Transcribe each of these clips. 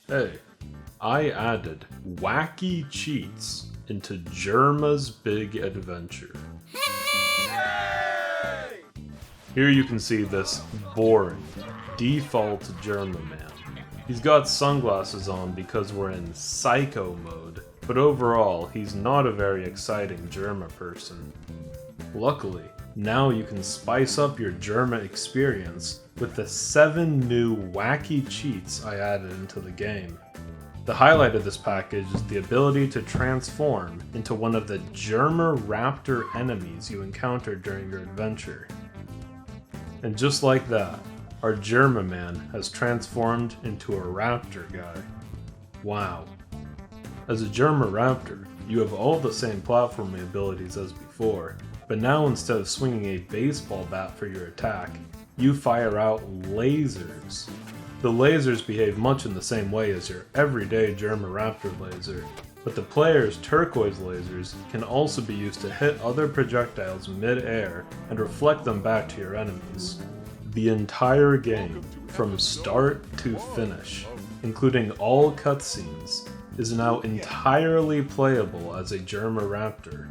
Hey, I added wacky cheats into Jerma's Big Adventure. Here you can see this boring, default Jerma man. He's got sunglasses on because we're in psycho mode, but overall, he's not a very exciting Jerma person. Luckily, now you can spice up your Jerma experience with the 7 new wacky cheats I added into the game. The highlight of this package is the ability to transform into one of the Jerma Raptor enemies you encounter during your adventure. And just like that, our Jerma man has transformed into a raptor guy. Wow. As a Jerma raptor, you have all the same platforming abilities as before, but now instead of swinging a baseball bat for your attack, you fire out lasers. The lasers behave much in the same way as your everyday Jerma raptor laser, but the player's turquoise lasers can also be used to hit other projectiles mid-air and reflect them back to your enemies. The entire game, from start to finish, including all cutscenes, is now entirely playable as a Jerma raptor.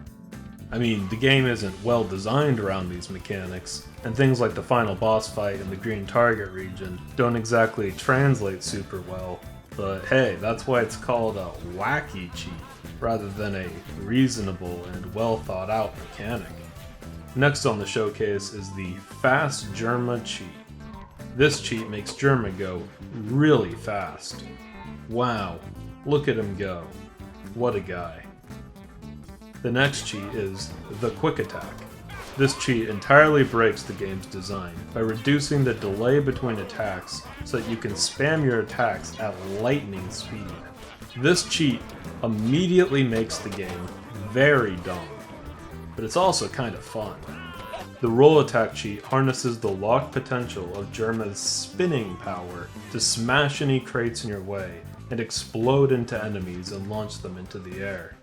I mean, the game isn't well designed around these mechanics, and things like the final boss fight in the green target region don't exactly translate super well, but hey, that's why it's called a wacky cheat, rather than a reasonable and well thought out mechanic. Next on the showcase is the Fast Jerma cheat. This cheat makes Jerma go really fast. Wow, look at him go. What a guy. The next cheat is the Quick Attack. This cheat entirely breaks the game's design by reducing the delay between attacks so that you can spam your attacks at lightning speed. This cheat immediately makes the game very dumb, but it's also kind of fun. The Roll Attack cheat harnesses the locked potential of Jerma's spinning power to smash any crates in your way and explode into enemies and launch them into the air.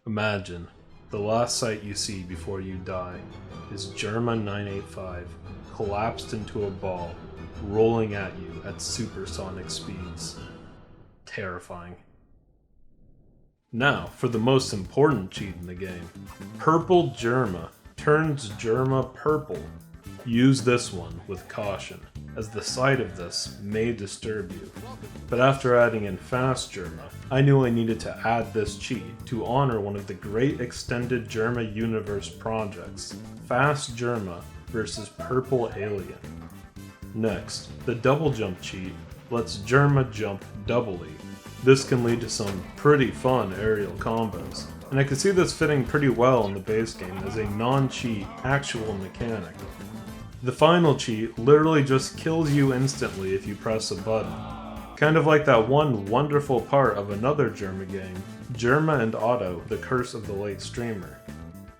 Imagine, the last sight you see before you die is Jerma 985 collapsed into a ball, rolling at you at supersonic speeds. Terrifying. Now, for the most important cheat in the game. Purple Jerma turns Jerma purple. Use this one with caution, as the sight of this may disturb you. But after adding in Fast Jerma, I knew I needed to add this cheat to honor one of the great extended Jerma universe projects, Fast Jerma vs. Purple Alien. Next, the double jump cheat lets Jerma jump doubly. This can lead to some pretty fun aerial combos, and I can see this fitting pretty well in the base game as a non-cheat actual mechanic. The final cheat literally just kills you instantly if you press a button. Kind of like that one wonderful part of another Jerma game, Jerma and Otto, The Curse of the Late Streamer.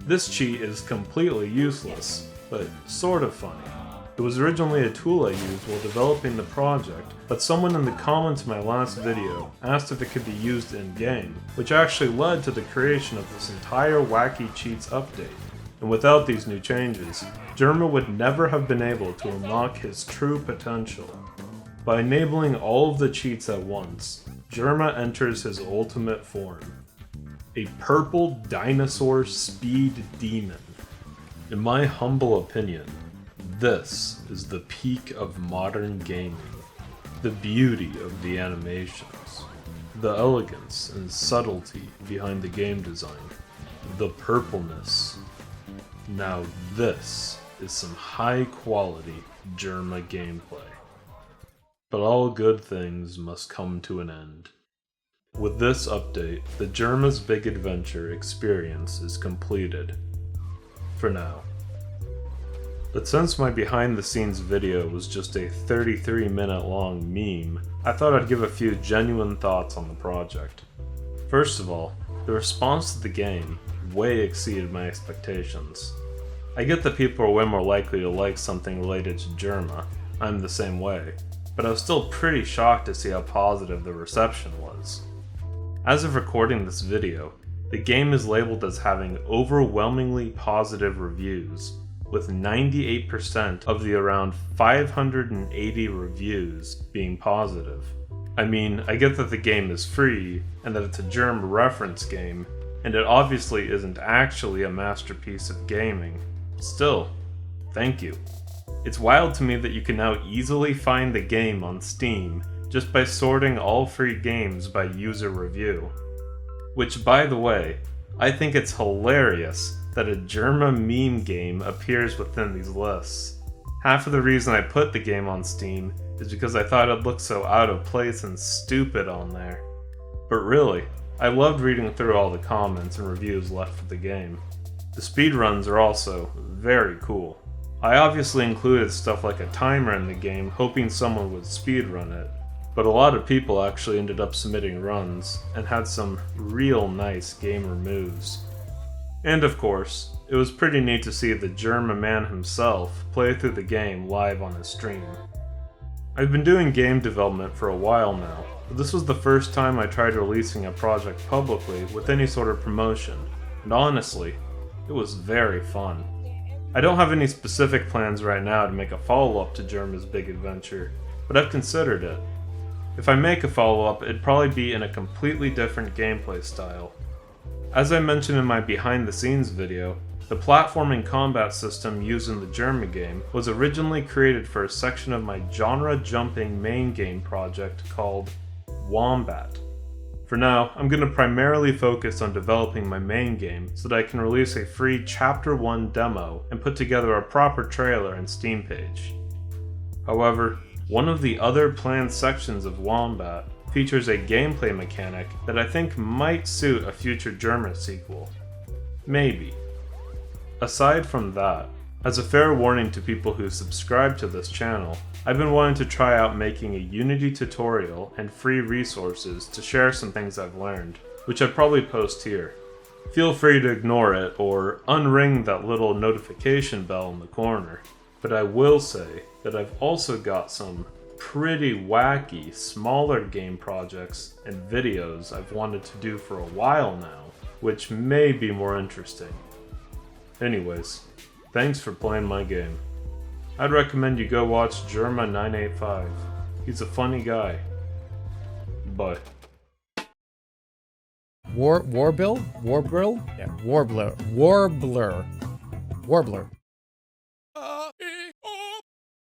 This cheat is completely useless, but sort of funny. It was originally a tool I used while developing the project, but someone in the comments of my last video asked if it could be used in-game, which actually led to the creation of this entire Wacky Cheats update. And without these new changes, Jerma would never have been able to unlock his true potential. By enabling all of the cheats at once, Jerma enters his ultimate form. A purple dinosaur speed demon. In my humble opinion, this is the peak of modern gaming. The beauty of the animations, the elegance and subtlety behind the game design, the purpleness. Now this is some high quality Jerma gameplay. But all good things must come to an end. With this update, the Jerma's Big Adventure experience is completed. For now. But since my behind the scenes video was just a 33-minute long meme, I thought I'd give a few genuine thoughts on the project. First of all, the response to the game way exceeded my expectations. I get that people are way more likely to like something related to Jerma, I'm the same way, but I was still pretty shocked to see how positive the reception was. As of recording this video, the game is labeled as having overwhelmingly positive reviews, with 98% of the around 580 reviews being positive. I mean, I get that the game is free, and that it's a Jerma reference game, and it obviously isn't actually a masterpiece of gaming. Still, thank you. It's wild to me that you can now easily find the game on Steam just by sorting all free games by user review. Which, by the way, I think it's hilarious that a Jerma meme game appears within these lists. Half of the reason I put the game on Steam is because I thought it looked so out of place and stupid on there. But really, I loved reading through all the comments and reviews left for the game. The speedruns are also very cool. I obviously included stuff like a timer in the game, hoping someone would speedrun it, but a lot of people actually ended up submitting runs, and had some real nice gamer moves. And of course, it was pretty neat to see the Jerma man himself play through the game live on his stream. I've been doing game development for a while now, but this was the first time I tried releasing a project publicly with any sort of promotion, and honestly, it was very fun. I don't have any specific plans right now to make a follow-up to Jerma's big adventure, but I've considered it. If I make a follow-up, it'd probably be in a completely different gameplay style. As I mentioned in my behind-the-scenes video, the platforming combat system used in the Jerma game was originally created for a section of my genre-jumping main game project called Wombat. For now, I'm going to primarily focus on developing my main game so that I can release a free Chapter 1 demo and put together a proper trailer and Steam page. However, one of the other planned sections of Wombat features a gameplay mechanic that I think might suit a future Jerma sequel. Maybe. Aside from that, as a fair warning to people who subscribe to this channel, I've been wanting to try out making a Unity tutorial and free resources to share some things I've learned, which I'd probably post here. Feel free to ignore it or unring that little notification bell in the corner, but I will say that I've also got some pretty wacky, smaller game projects and videos I've wanted to do for a while now, which may be more interesting. Anyways, thanks for playing my game. I'd recommend you go watch Jerma985. He's a funny guy. Bye. Warbill? Warbrill? Yeah, Warbler.